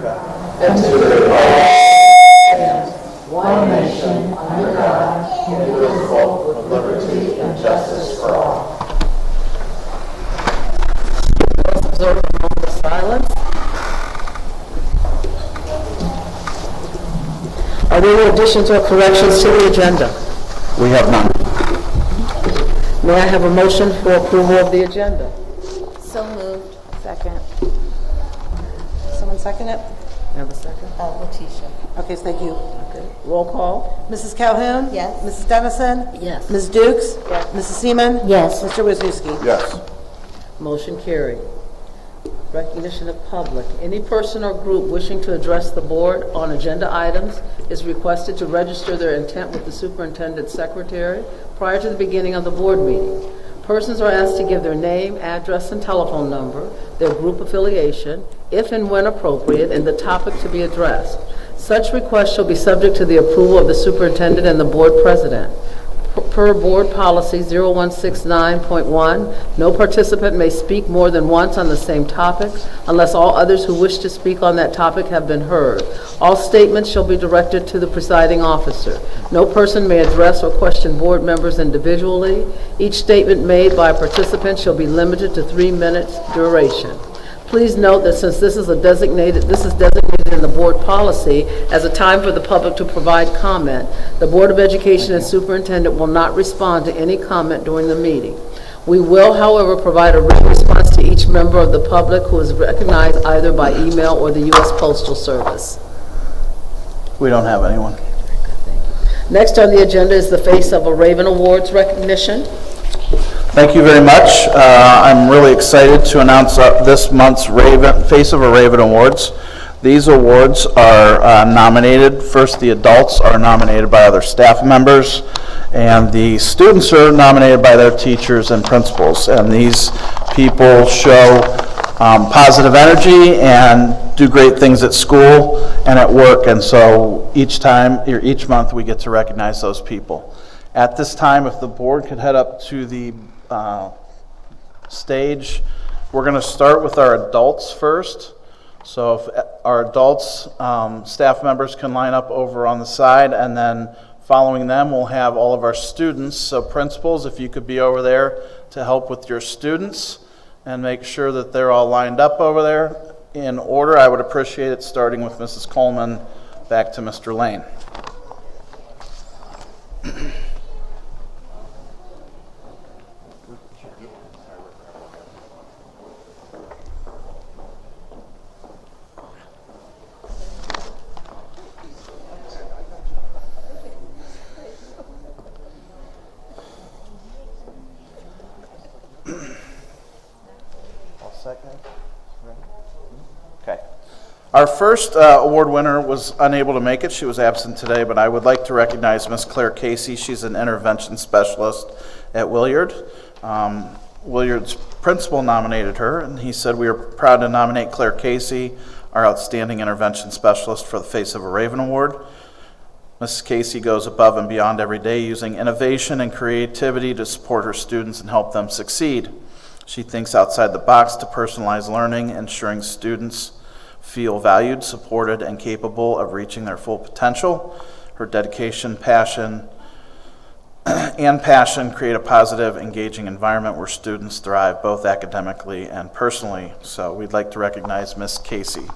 America and to the republic one nation under God, indivisible, with liberty and justice for all. Observe a moment of silence. Are there any additions or corrections to the agenda? We have none. May I have a motion for approval of the agenda? So moved. Second. Someone second it? Have a second? Letitia. Okay, thank you. Okay. Roll call. Mrs. Calhoun? Yes. Mrs. Dennison? Yes. Ms. Dukes? Yes. Mrs. Seaman? Yes. Mr. Wisniewski? Yes. Motion carried. Recognition of public. Any person or group wishing to address the board on agenda items is requested to register their intent with the superintendent's secretary prior to the beginning of the board meeting. Persons are asked to give their name, address, and telephone number, their group affiliation, if and when appropriate, and the topic to be addressed. Such requests shall be subject to the approval of the superintendent and the board president. Per Board Policy 0169.1, no participant may speak more than once on the same topic unless all others who wish to speak on that topic have been heard. All statements shall be directed to the presiding officer. No person may address or question board members individually. Each statement made by a participant shall be limited to 3 minutes duration. Please note that since this is designated in the board policy as a time for the public to provide comment, the Board of Education and superintendent will not respond to any comment during the meeting. We will, however, provide a written response to each member of the public who is recognized either by email or the U.S. Postal Service. We don't have anyone. Next on the agenda is the Face of a Raven Awards recognition. Thank you very much. I'm really excited to announce this month's Face of a Raven Awards. These awards are nominated. First, the adults are nominated by other staff members, and the students are nominated by their teachers and principals. And these people show positive energy and do great things at school and at work. And so each month we get to recognize those people. At this time, if the board could head up to the stage, we're going to start with our adults first. So if our adults, staff members can line up over on the side, and then following them, we'll have all of our students. So principals, if you could be over there to help with your students and make sure that they're all lined up over there in order, I would appreciate it, starting with Mrs. Coleman back to Mr. Lane. Okay. Our first award winner was unable to make it. She was absent today, but I would like to recognize Miss Claire Casey. She's an intervention specialist at Williard. Williard's principal nominated her, and he said, "We are proud to nominate Claire Casey, our outstanding intervention specialist, for the Face of a Raven Award. Ms. Casey goes above and beyond every day, using innovation and creativity to support her students and help them succeed. She thinks outside the box to personalize learning, ensuring students feel valued, supported, and capable of reaching their full potential. Her dedication, passion create a positive, engaging environment where students thrive both academically and personally." So we'd like to recognize Ms. Casey.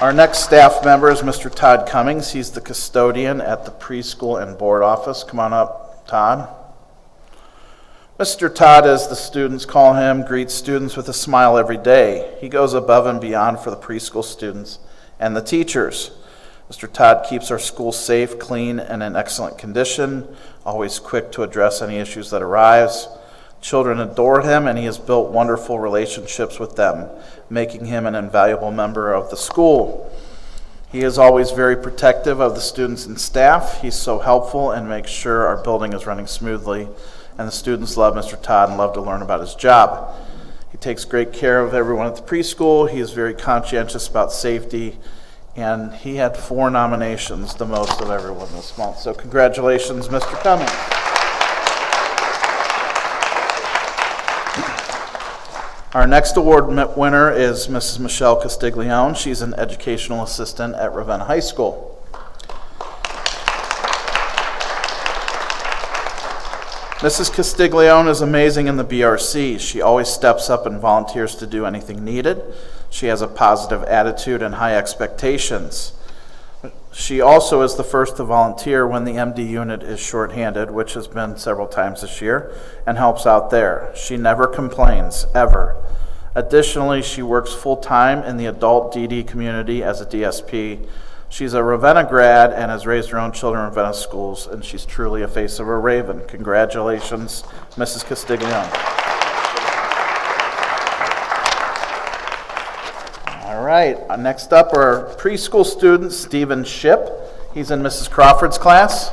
Our next staff member is Mr. Todd Cummings. He's the custodian at the preschool and board office. Come on up, Todd. Mr. Todd, as the students call him, greets students with a smile every day. He goes above and beyond for the preschool students and the teachers. Mr. Todd keeps our school safe, clean, and in excellent condition, always quick to address any issues that arise. Children adore him, and he has built wonderful relationships with them, making him an invaluable member of the school. He is always very protective of the students and staff. He's so helpful and makes sure our building is running smoothly, and the students love Mr. Todd and love to learn about his job. He takes great care of everyone at the preschool. He is very conscientious about safety, and he had 4 nominations, the most of everyone this month. So congratulations, Mr. Cummings. Our next award winner is Mrs. Michelle Castiglione. She's an educational assistant at Ravenna High School. Mrs. Castiglione is amazing in the BRC. She always steps up and volunteers to do anything needed. She has a positive attitude and high expectations. She also is the first to volunteer when the MD unit is shorthanded, which has been several times this year, and helps out there. She never complains, ever. Additionally, she works full-time in the adult DD community as a DSP. She's a Ravenna grad and has raised her own children in Ravenna schools, and she's truly a face of a Raven. Congratulations, Mrs. Castiglione. All right, next up are preschool student Stephen Ship. He's in Mrs. Crawford's class.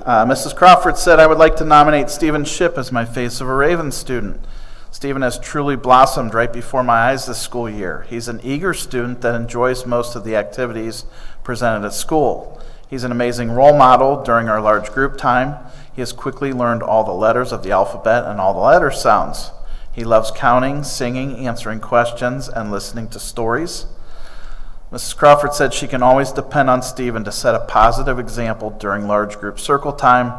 Mrs. Crawford said, "I would like to nominate Stephen Ship as my Face of a Raven student. Stephen has truly blossomed right before my eyes this school year. He's an eager student that enjoys most of the activities presented at school. He's an amazing role model during our large group time. He has quickly learned all the letters of the alphabet and all the letter sounds. He loves counting, singing, answering questions, and listening to stories." Mrs. Crawford said she can always depend on Stephen to set a positive example during large group circle time.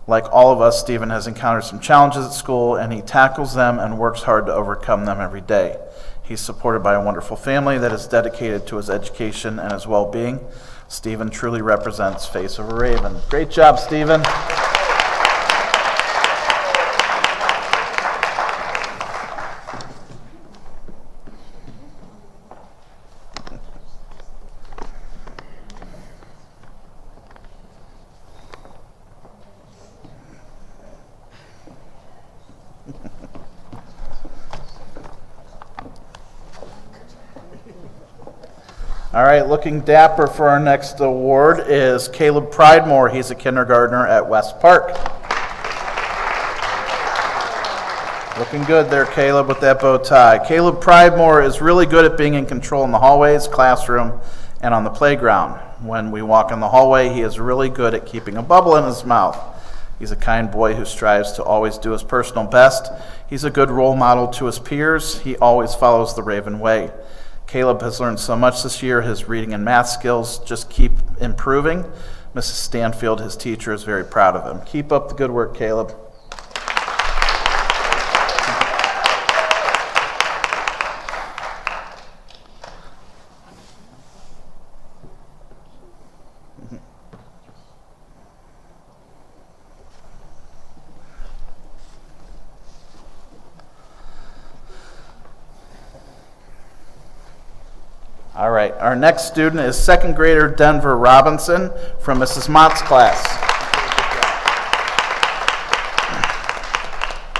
Like all of us, Stephen has encountered some challenges at school, and he tackles them and works hard to overcome them every day. He's supported by a wonderful family that is dedicated to his education and his well-being. Stephen truly represents Face of a Raven. Great job, Stephen. All right, looking dapper for our next award is Caleb Pridemore. He's a kindergartner at West Park. Looking good there, Caleb, with that bow tie. Caleb Pridemore is really good at being in control in the hallways, classroom, and on the playground. When we walk in the hallway, he is really good at keeping a bubble in his mouth. He's a kind boy who strives to always do his personal best. He's a good role model to his peers. He always follows the Raven way. Caleb has learned so much this year. His reading and math skills just keep improving. Mrs. Stanfield, his teacher, is very proud of him. Keep up the good work, Caleb. All right, our next student is second grader Denver Robinson from Mrs. Mott's class.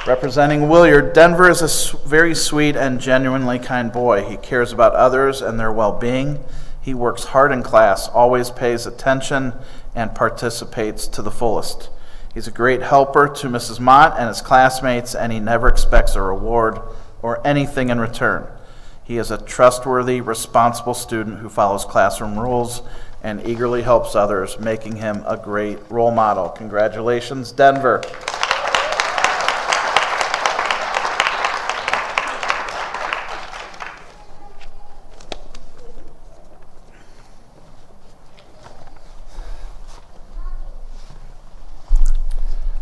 Representing Williard, Denver is a very sweet and genuinely kind boy. He cares about others and their well-being. He works hard in class, always pays attention, and participates to the fullest. He's a great helper to Mrs. Mott and his classmates, and he never expects a reward or anything in return. He is a trustworthy, responsible student who follows classroom rules and eagerly helps others, making him a great role model. Congratulations, Denver.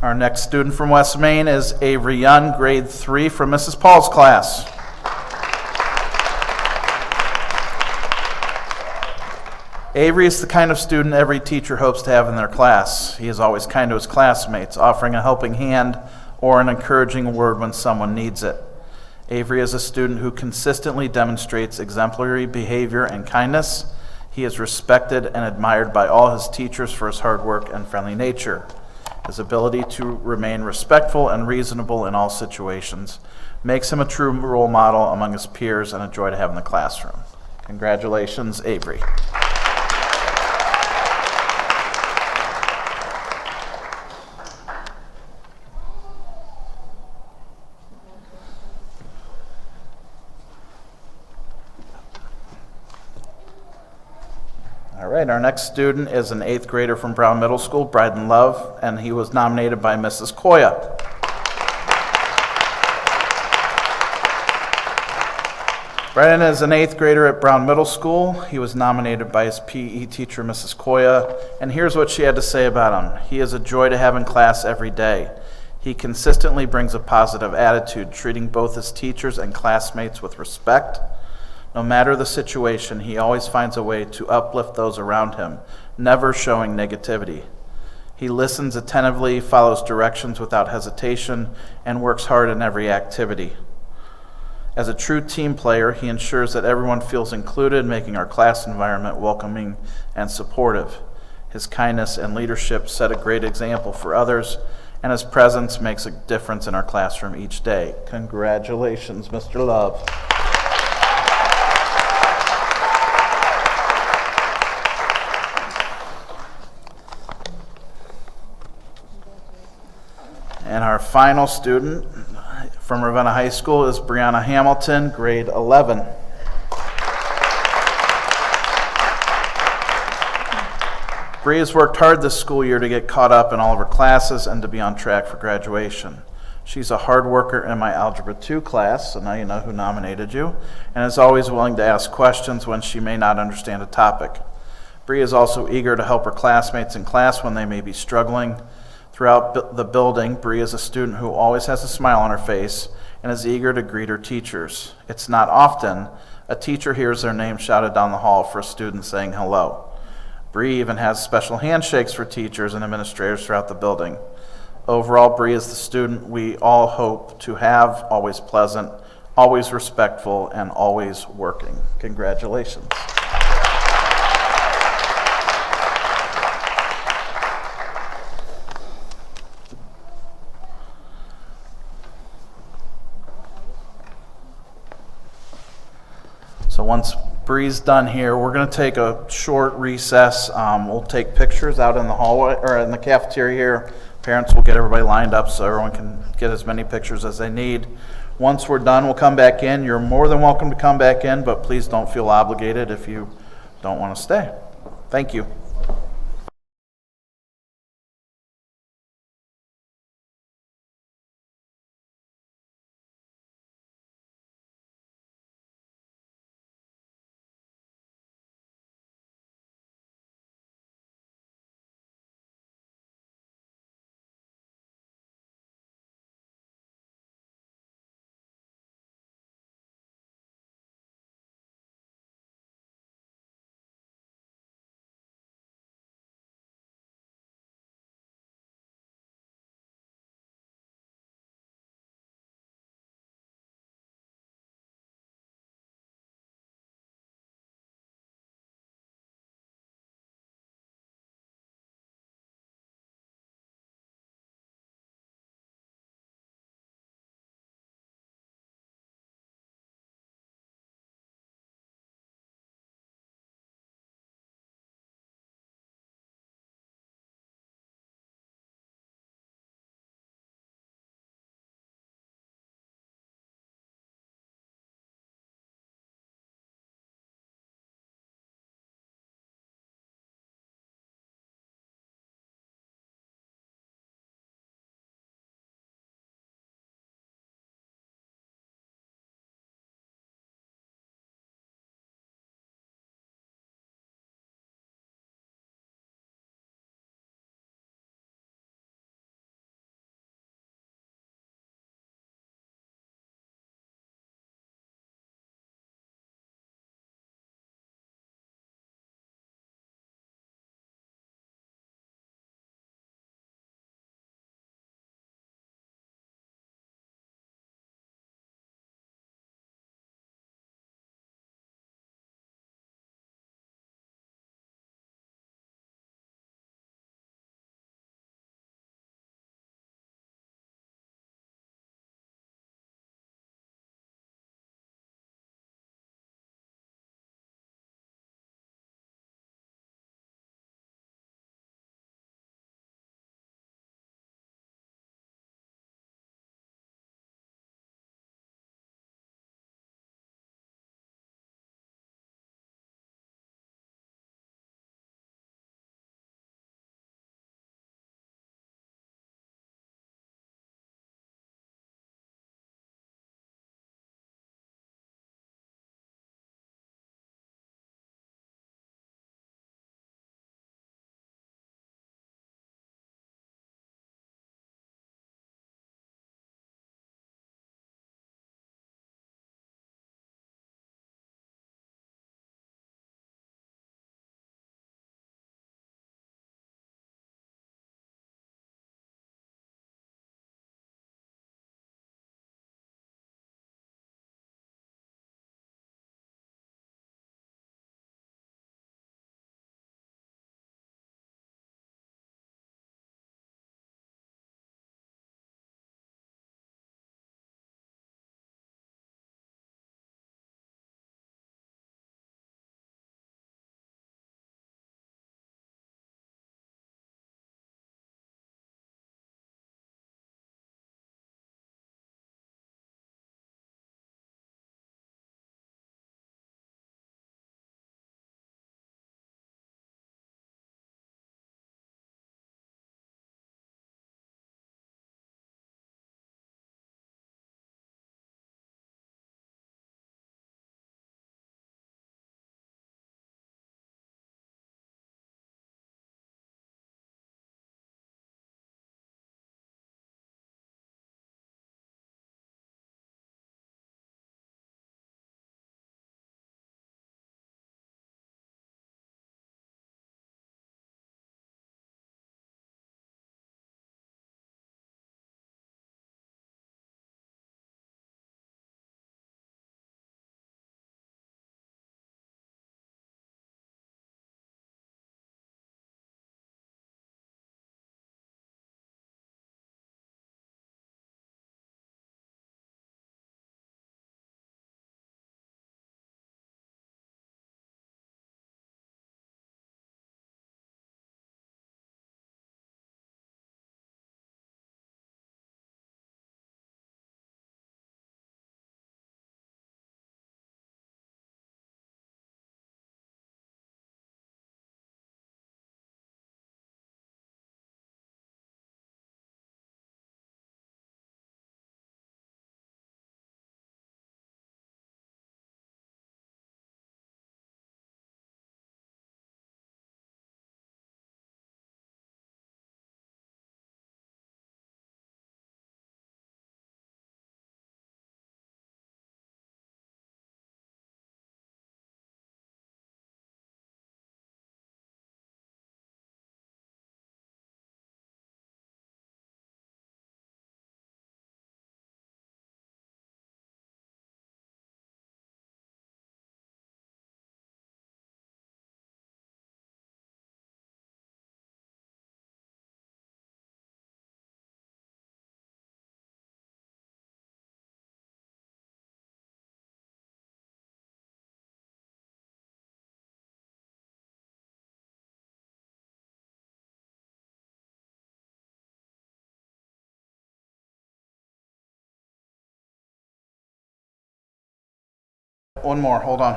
Our next student from West Main is Avery Young, grade 3 from Mrs. Paul's class. Avery is the kind of student every teacher hopes to have in their class. He is always kind to his classmates, offering a helping hand or an encouraging word when someone needs it. Avery is a student who consistently demonstrates exemplary behavior and kindness. He is respected and admired by all his teachers for his hard work and friendly nature. His ability to remain respectful and reasonable in all situations makes him a true role model among his peers and a joy to have in the classroom. Congratulations, Avery. All right, our next student is an 8th grader from Brown Middle School, Bryden Love, and he was nominated by Mrs. Koya. Bryden is an 8th grader at Brown Middle School. He was nominated by his PE teacher, Mrs. Koya, and here's what she had to say about him. He is a joy to have in class every day. He consistently brings a positive attitude, treating both his teachers and classmates with respect. No matter the situation, he always finds a way to uplift those around him, never showing negativity. He listens attentively, follows directions without hesitation, and works hard in every activity. As a true team player, he ensures that everyone feels included, making our class environment welcoming and supportive. His kindness and leadership set a great example for others, and his presence makes a difference in our classroom each day. Congratulations, Mr. Love. And our final student from Ravenna High School is Brianna Hamilton, grade 11. Bree has worked hard this school year to get caught up in all of her classes and to be on track for graduation. She's a hard worker in my Algebra 2 class, so now you know who nominated you, and is always willing to ask questions when she may not understand a topic. Bree is also eager to help her classmates in class when they may be struggling. Throughout the building, Bree is a student who always has a smile on her face and is eager to greet her teachers. It's not often a teacher hears their name shouted down the hall for a student saying hello. Bree even has special handshakes for teachers and administrators throughout the building. Overall, Bree is the student we all hope to have, always pleasant, always respectful, and always working. Congratulations. So once Bree's done here, we're going to take a short recess. We'll take pictures out in the hallway or in the cafeteria here. Parents will get everybody lined up so everyone can get as many pictures as they need. Once we're done, we'll come back in. You're more than welcome to come back in, but please don't feel obligated if you don't want to stay. Thank you. One more, hold on.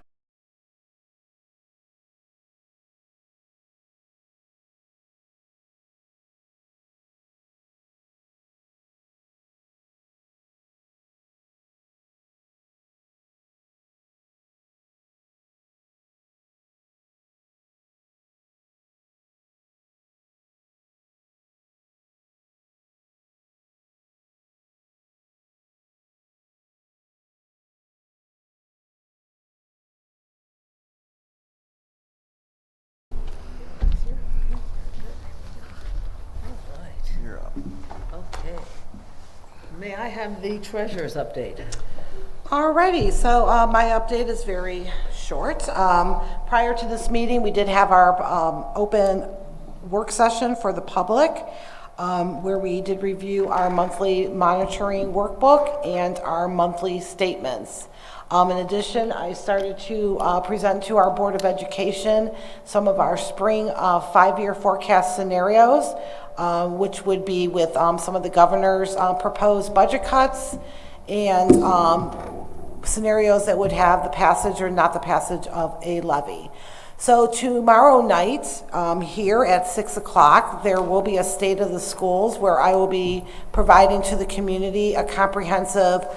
You're up. Okay. May I have the treasurer's update? Alrighty, so my update is very short. Prior to this meeting, we did have our open work session for the public, where we did review our monthly monitoring workbook and our monthly statements. In addition, I started to present to our Board of Education some of our spring 5-year forecast scenarios, which would be with some of the governor's proposed budget cuts and scenarios that would have the passage or not the passage of a levy. So tomorrow night, here at 6 o'clock, there will be a State of the Schools where I will be providing to the community a comprehensive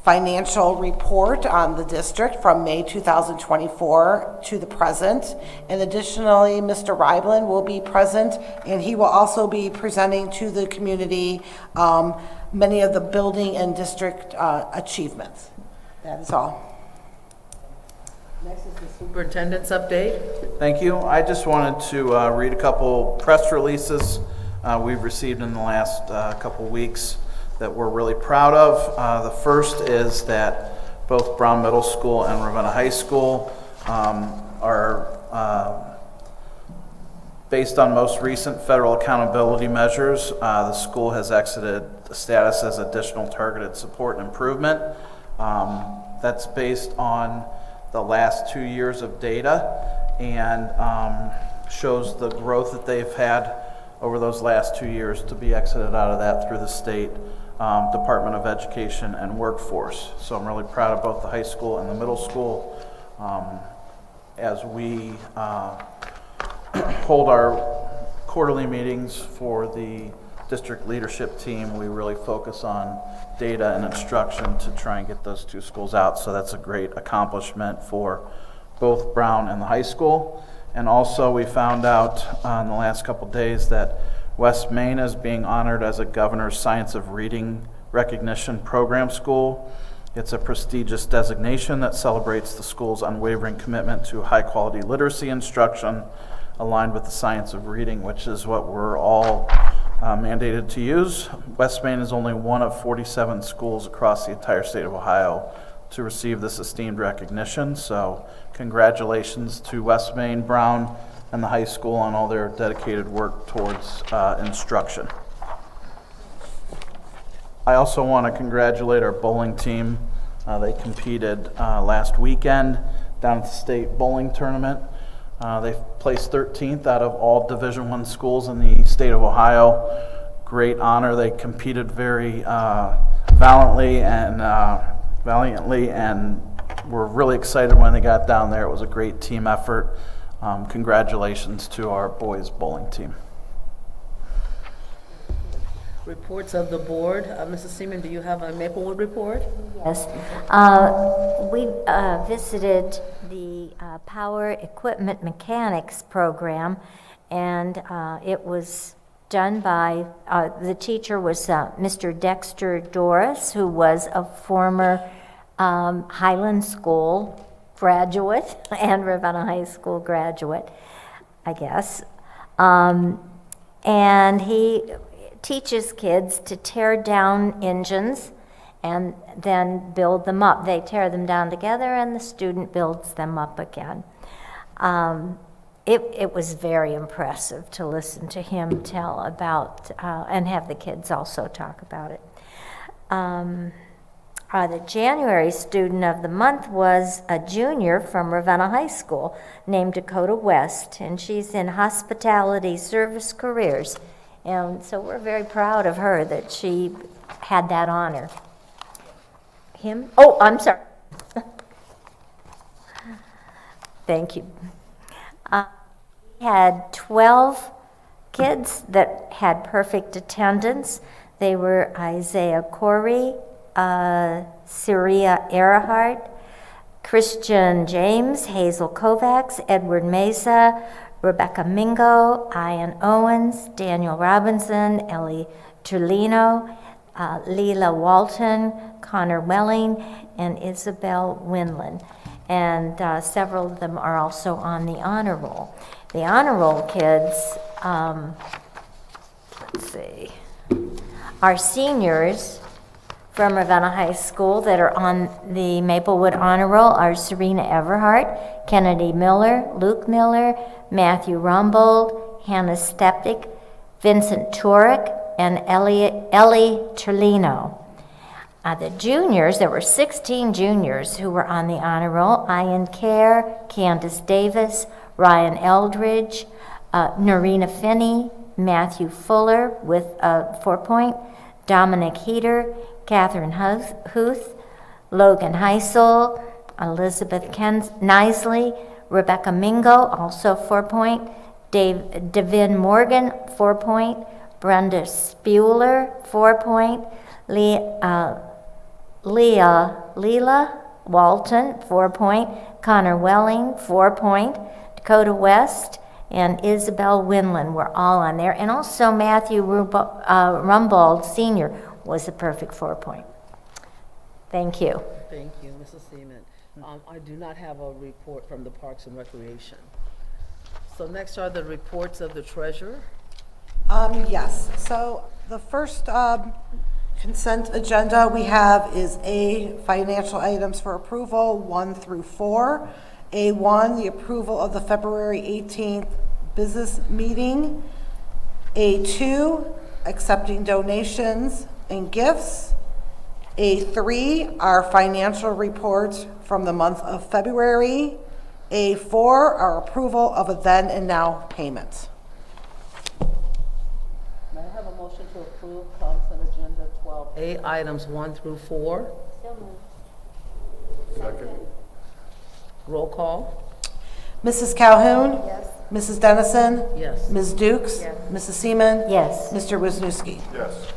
financial report on the district from May 2024 to the present. And additionally, Mr. Rybland will be present, and he will also be presenting to the community many of the building and district achievements. That is all. Next is the superintendent's update. Thank you. I just wanted to read a couple press releases we've received in the last couple weeks that we're really proud of. The first is that both Brown Middle School and Ravenna High School are, based on most recent federal accountability measures, the school has exited the status as additional targeted support and improvement. That's based on the last 2 years of data and shows the growth that they've had over those last 2 years to be exited out of that through the state Department of Education and Workforce. So I'm really proud of both the high school and the middle school. As we hold our quarterly meetings for the district leadership team, we really focus on data and instruction to try and get those two schools out. So that's a great accomplishment for both Brown and the high school. And also we found out in the last couple days that West Main is being honored as a Governor's Science of Reading Recognition Program School. It's a prestigious designation that celebrates the school's unwavering commitment to high-quality literacy instruction aligned with the science of reading, which is what we're all mandated to use. West Main is only one of 47 schools across the entire state of Ohio to receive this esteemed recognition. So congratulations to West Main, Brown, and the high school on all their dedicated work towards instruction. I also want to congratulate our bowling team. They competed last weekend down at the state bowling tournament. They placed 13th out of all Division I schools in the state of Ohio. Great honor. They competed very valiantly, and we're really excited when they got down there. It was a great team effort. Congratulations to our boys bowling team. Reports of the board. Mrs. Seaman, do you have a Maplewood report? Yes. We visited the Power Equipment Mechanics program, and it was done by, the teacher was Mr. Dexter Doris, who was a former Highland School graduate and Ravenna High School graduate, I guess. And he teaches kids to tear down engines and then build them up. They tear them down together and the student builds them up again. It was very impressive to listen to him tell about, and have the kids also talk about it. The January student of the month was a junior from Ravenna High School named Dakota West, and she's in hospitality service careers. And so we're very proud of her that she had that honor. Him? Oh, I'm sorry. Thank you. We had 12 kids that had perfect attendance. They were Isaiah Corey, Syria Earhart, Christian James, Hazel Kovacs, Edward Mesa, Rebecca Mingo, Ian Owens, Daniel Robinson, Ellie Turlino, Leela Walton, Connor Welling, and Isabel Winland. And several of them are also on the honor roll. The honor roll kids, let's see, are seniors from Ravenna High School that are on the Maplewood Honor Roll are Serena Everhart, Kennedy Miller, Luke Miller, Matthew Rumbold, Hannah Steptic, Vincent Turek, and Ellie Turlino. The juniors, there were 16 juniors who were on the honor roll. Ian Kerr, Candace Davis, Ryan Eldridge, Norina Finney, Matthew Fuller with a 4-point, Dominic Heater, Catherine Huth, Logan Heisel, Elizabeth Nisley, Rebecca Mingo, also 4-point, Devin Morgan, 4-point, Brenda Spuler, 4-point, Leela Walton, 4-point, Connor Welling, 4-point, Dakota West, and Isabel Winland were all on there. And also Matthew Rumbold Sr. was a perfect 4-point. Thank you. Thank you, Mrs. Seaman. I do not have a report from the Parks and Recreation. So next are the reports of the treasurer. Yes, so the first consent agenda we have is A, financial items for approval, 1 through 4. A1, the approval of the February 18th business meeting. A2, accepting donations and gifts. A3, our financial reports from the month of February. A4, our approval of a then and now payments. May I have a motion to approve consent agenda 12A, items 1 through 4? Second. Roll call? Mrs. Calhoun? Yes. Mrs. Dennison? Yes. Ms. Dukes? Yes. Mrs. Seaman? Yes. Mr. Wisniewski? Yes.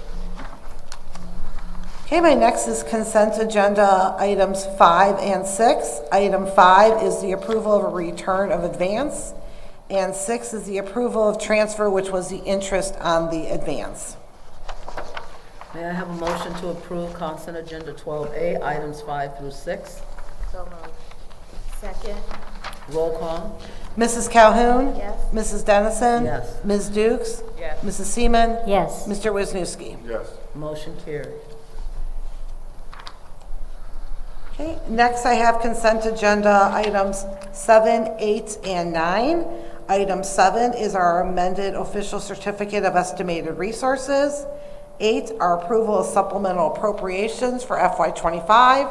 Okay, my next is consent agenda items 5 and 6. Item 5 is the approval of a return of advance, and 6 is the approval of transfer, which was the interest on the advance. May I have a motion to approve consent agenda 12A, items 5 through 6? So moved. Second. Roll call? Mrs. Calhoun? Yes. Mrs. Dennison? Yes. Ms. Dukes? Yes. Mrs. Seaman? Yes. Mr. Wisniewski? Yes. Motion carried. Okay, next I have consent agenda items 7, 8, and 9. Item 7 is our amended official certificate of estimated resources. 8, our approval of supplemental appropriations for FY25.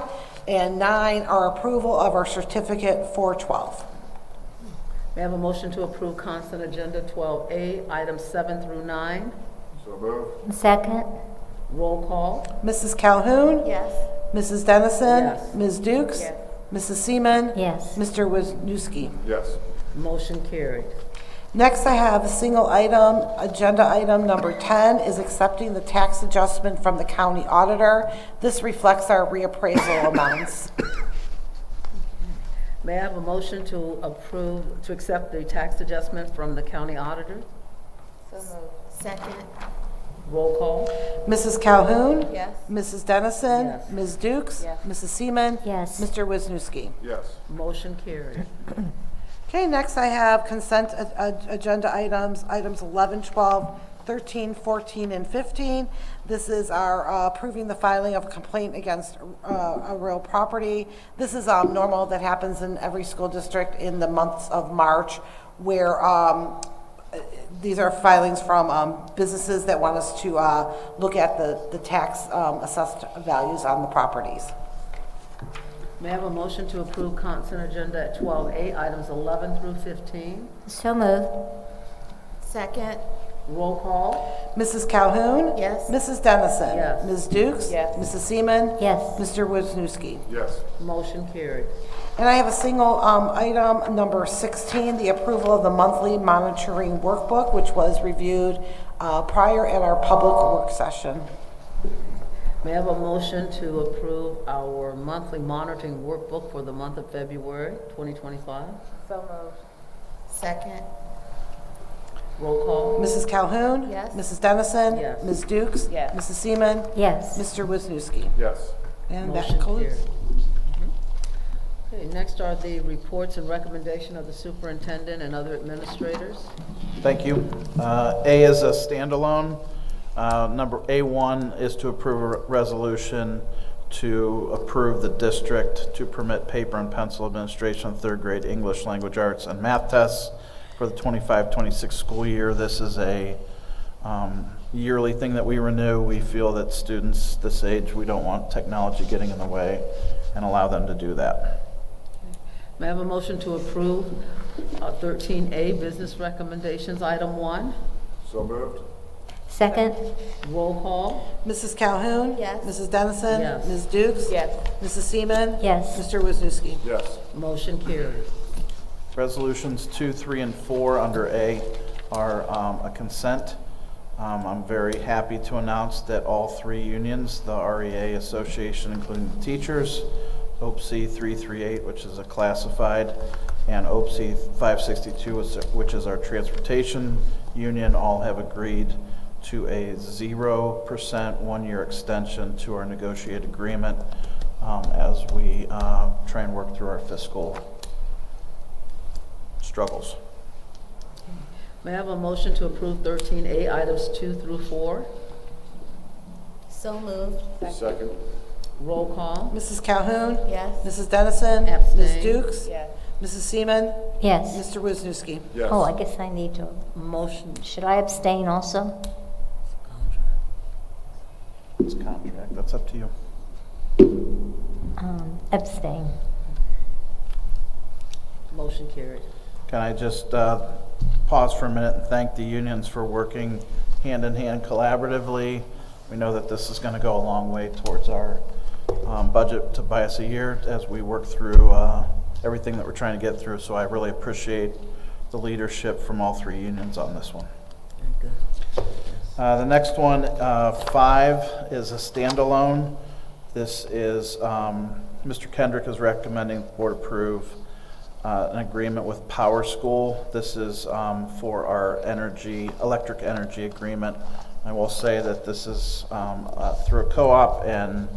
And 9, our approval of our certificate for 12. May I have a motion to approve consent agenda 12A, items 7 through 9? So moved. Second. Roll call? Mrs. Calhoun? Yes. Mrs. Dennison? Yes. Ms. Dukes? Yes. Mrs. Seaman? Yes. Mr. Wisniewski? Yes. Motion carried. Next, I have a single item, agenda item number 10 is accepting the tax adjustment from the county auditor. This reflects our reappraisal amounts. May I have a motion to approve, to accept the tax adjustment from the county auditor? So moved. Second. Roll call? Mrs. Calhoun? Yes. Mrs. Dennison? Yes. Ms. Dukes? Yes. Mrs. Seaman? Yes. Mr. Wisniewski? Yes. Motion carried. Okay, next I have consent agenda items, items 11, 12, 13, 14, and 15. This is our approving the filing of a complaint against a real property. This is normal that happens in every school district in the months of March, where these are filings from businesses that want us to look at the tax assessed values on the properties. May I have a motion to approve consent agenda at 12A, items 11 through 15? So moved. Second. Roll call? Mrs. Calhoun? Yes. Mrs. Dennison? Yes. Ms. Dukes? Yes. Mrs. Seaman? Yes. Mr. Wisniewski? Yes. Motion carried. And I have a single item, number 16, the approval of the monthly monitoring workbook, which was reviewed prior at our public work session. May I have a motion to approve our monthly monitoring workbook for the month of February 2025? So moved. Second. Roll call. Mrs. Calhoun? Yes. Mrs. Dennison? Yes. Ms. Dukes? Yes. Mrs. Seaman? Yes. Mr. Wisniewski? Yes. And that Motion concludes. carried. Okay, next are the reports and recommendation of the superintendent and other administrators. Thank you. A is a standalone. Number A1 is to approve a resolution to approve the district to permit paper and pencil administration of third grade English language arts and math tests for the 25-26 school year. This is a yearly thing that we renew. We feel that students this age, we don't want technology getting in the way, and allow them to do that. May I have a motion to approve 13A business recommendations, item 1? So moved. Second? Roll call. Mrs. Calhoun? Yes. Mrs. Dennison? Yes. Ms. Dukes? Yes. Mrs. Seaman? Yes. Mr. Wisniewski? Yes. Motion carried. Resolutions 2, 3, and 4 under A are a consent. I'm very happy to announce that all 3 unions, the REA Association, including the teachers, OPC 338, which is a classified, and OPC 562, which is our transportation union, all have agreed to a 0% one-year extension to our negotiated agreement as we try and work through our fiscal struggles. May I have a motion to approve 13A items 2 through 4? So moved. Second. Roll call. Mrs. Calhoun? Yes. Mrs. Dennison? Abstain. Ms. Dukes? Yes. Mrs. Seaman? Yes. Mr. Wisniewski? Yes. Oh, I guess I need to, Motion. should I abstain also? It's contract, that's up to you. Abstain. Motion carried. Can I just pause for a minute and thank the unions for working hand in hand collaboratively? We know that this is going to go a long way towards our budget to buy us a year as we work through everything that we're trying to get through. So I really appreciate the leadership from all 3 unions on this one. Very good. The next one, 5, is a standalone. This is, Mr. Kendrick is recommending the board approve an agreement with Power School. This is for our electric energy agreement. I will say that this is through a co-op, and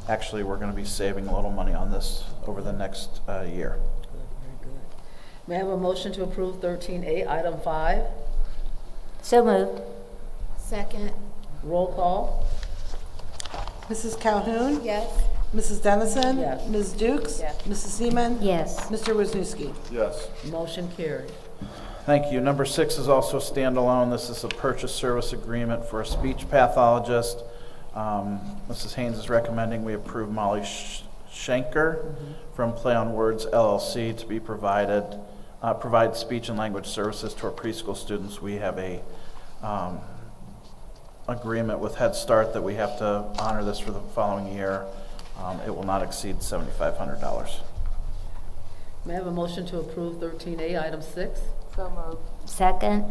actually we're going to be saving a little money on this over the next year. Very good. May I have a motion to approve 13A item 5? So moved. Second. Roll call. Mrs. Calhoun? Yes. Mrs. Dennison? Yes. Ms. Dukes? Yes. Mrs. Seaman? Yes. Mr. Wisniewski? Yes. Motion carried. Thank you. Number 6 is also a standalone. This is a purchase service agreement for a speech pathologist. Mrs. Haynes is recommending we approve Molly Schenker from Play on Words LLC to be provide speech and language services to our preschool students. We have a agreement with Head Start that we have to honor this for the following year. It will not exceed $7,500. May I have a motion to approve 13A item 6? So moved. Second?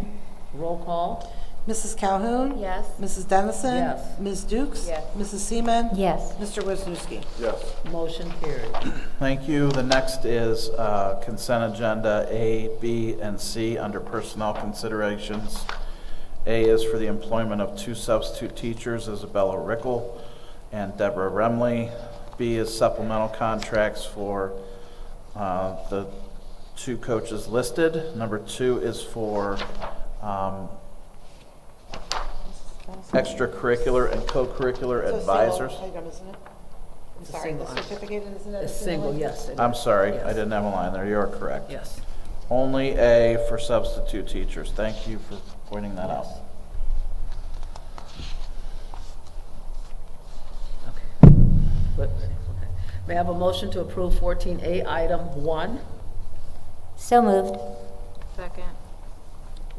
Roll call. Mrs. Calhoun? Yes. Mrs. Dennison? Yes. Ms. Dukes? Yes. Mrs. Seaman? Yes. Mr. Wisniewski? Yes. Motion carried. Thank you. The next is consent agenda A, B, and C under personnel considerations. A is for the employment of 2 substitute teachers, Isabella Rickle and Deborah Remley. B is supplemental contracts for the 2 coaches listed. Number 2 is for extracurricular and co-curricular advisors. Item, isn't it? I'm It's a sorry, single the item. certificate, isn't it? A single, yes. it I'm is. sorry, Yes. I didn't have a line there. You are correct. Yes. Only A for substitute teachers. Thank you for pointing that out. Okay. Good. Okay. May I have a motion to approve 14A item 1? So moved. Second.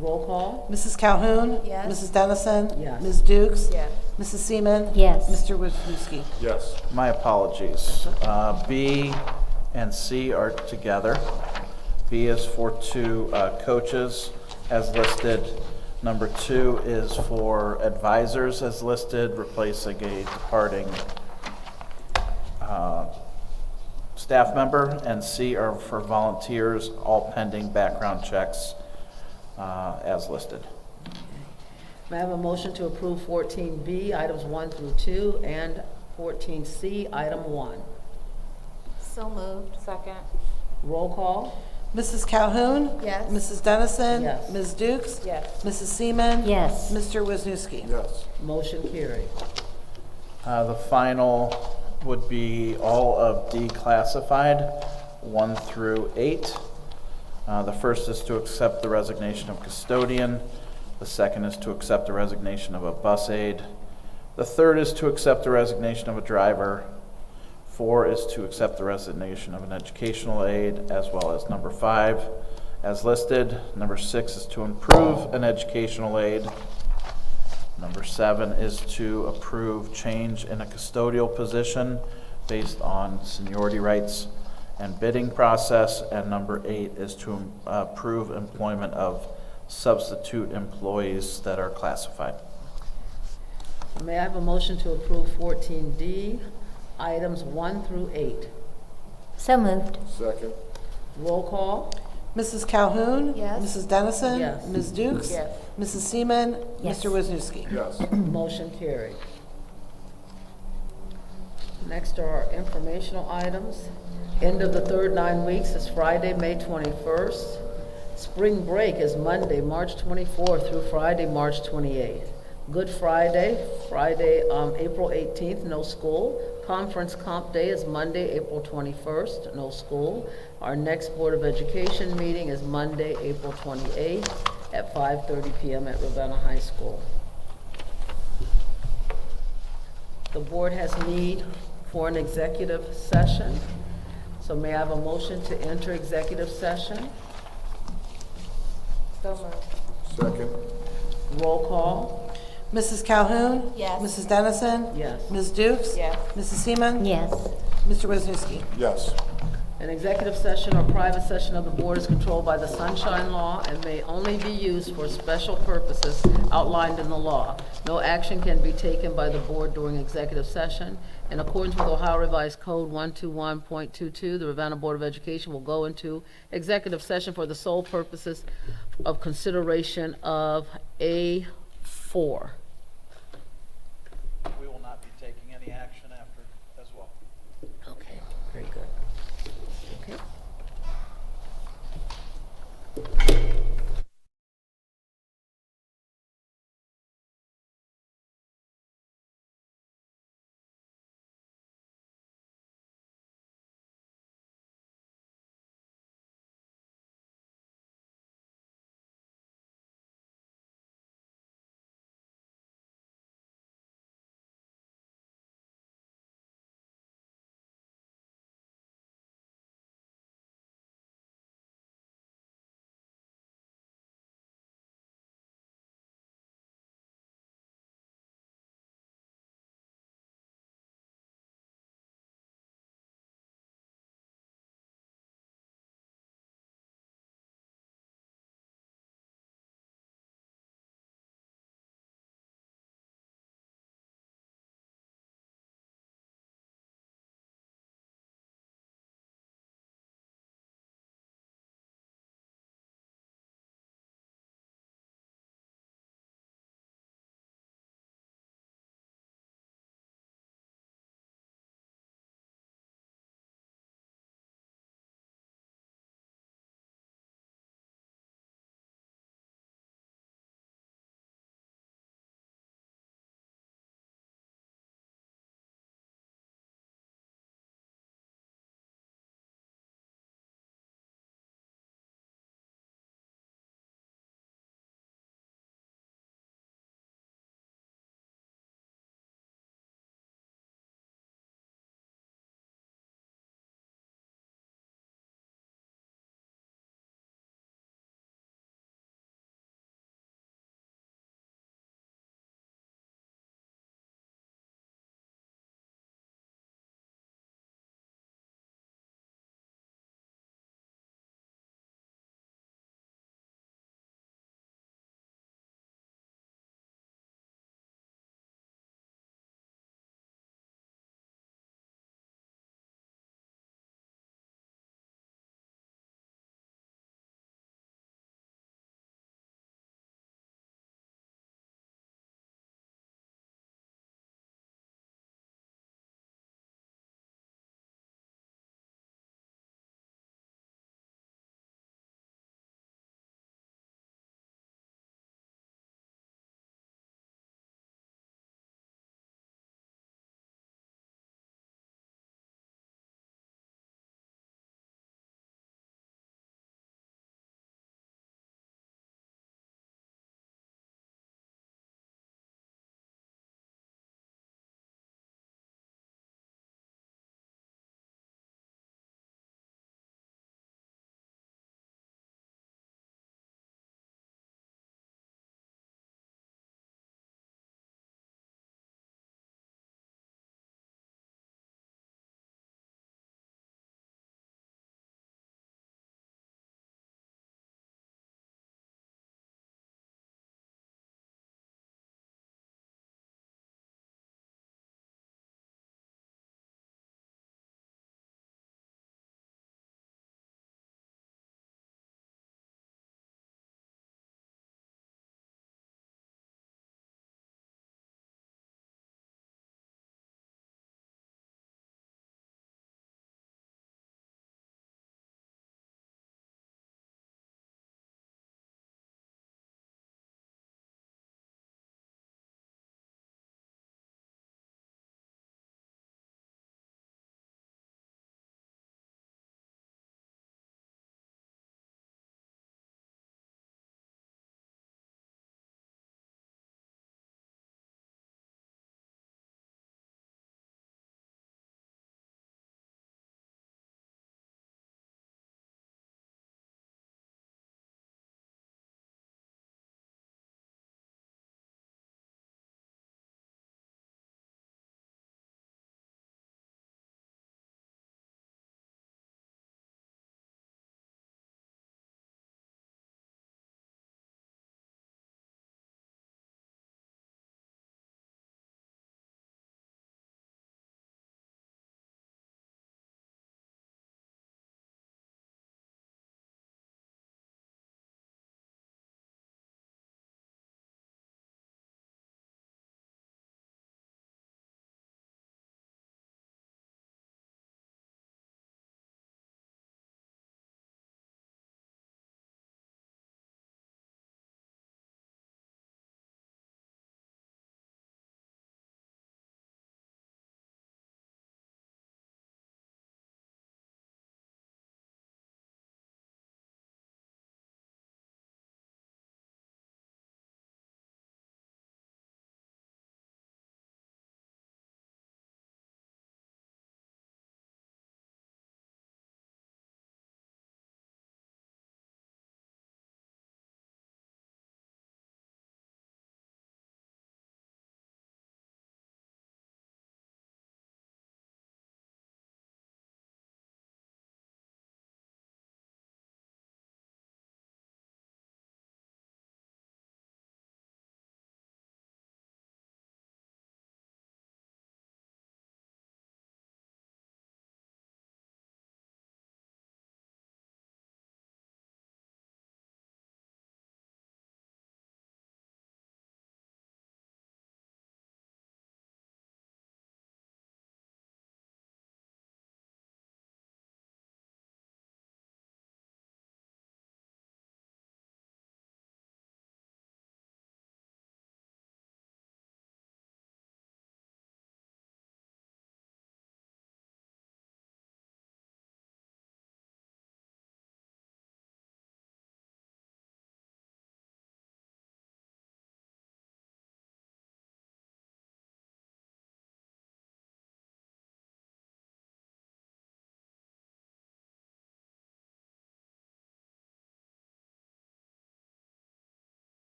Roll call? Mrs. Calhoun? Yes. Mrs. Dennison? Yes. Ms. Dukes? Yes. Mrs. Seaman? Yes. Mr. Wisniewski? Yes. My apologies. B and C are together. B is for two coaches as listed. Number 2 is for advisors as listed, replacing a departing staff member. And C are for volunteers, all pending background checks as listed. May I have a motion to approve 14B, items 1 through 2, and 14C, item 1? So moved. Second. Roll call? Mrs. Calhoun? Yes. Mrs. Dennison? Yes. Ms. Dukes? Yes. Mrs. Seaman? Yes. Mr. Wisniewski? Yes. Motion carried. The final would be all of D classified, 1 through 8. The first is to accept the resignation of custodian. The second is to accept the resignation of a bus aide. The third is to accept the resignation of a driver. 4 is to accept the resignation of an educational aide, as well as number 5 as listed. Number 6 is to improve an educational aide. Number 7 is to approve change in a custodial position based on seniority rights and bidding process. And number 8 is to approve employment of substitute employees that are classified. May I have a motion to approve 14D, items 1 through 8? So moved. Second. Roll call? Mrs. Calhoun? Yes. Mrs. Dennison? Yes. Ms. Dukes? Yes. Mrs. Seaman? Yes. Mr. Wisniewski? Yes. Motion carried. Next are our informational items. End of the third 9 weeks is Friday, May 21st. Spring break is Monday, March 24th through Friday, March 28th. Good Friday, April 18th, no school. Conference Comp Day is Monday, April 21st, no school. Our next Board of Education meeting is Monday, April 28th at 5:30 p.m. at Ravenna High School. The board has need for an executive session. So may I have a motion to enter executive session? So moved. Second. Roll call? Mrs. Calhoun? Yes. Mrs. Dennison? Yes. Ms. Dukes? Yes. Mrs. Seaman? Yes. Mr. Wisniewski? Yes. An executive session or private session of the board is controlled by the Sunshine Law and may only be used for special purposes outlined in the law. No action can be taken by the board during executive session. In accordance with Ohio Revised Code 121.22, the Ravenna Board of Education will go into executive session for the sole purposes of consideration of A4. We will not be taking any action after as well. Okay, very good. Okay.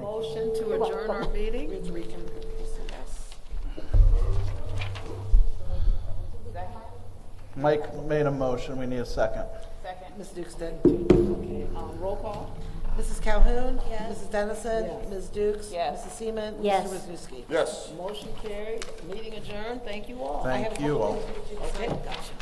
Motion to adjourn our meeting? Mike made a motion, we need a second. Ms. Dukes did. Okay, roll call? Mrs. Calhoun? Yes. Mrs. Dennison? Yes. Ms. Dukes? Yes. Mrs. Seaman? Yes. Mr. Wisniewski? Yes. Motion carried, meeting adjourned, thank you all. Thank you all. Okay, gotcha.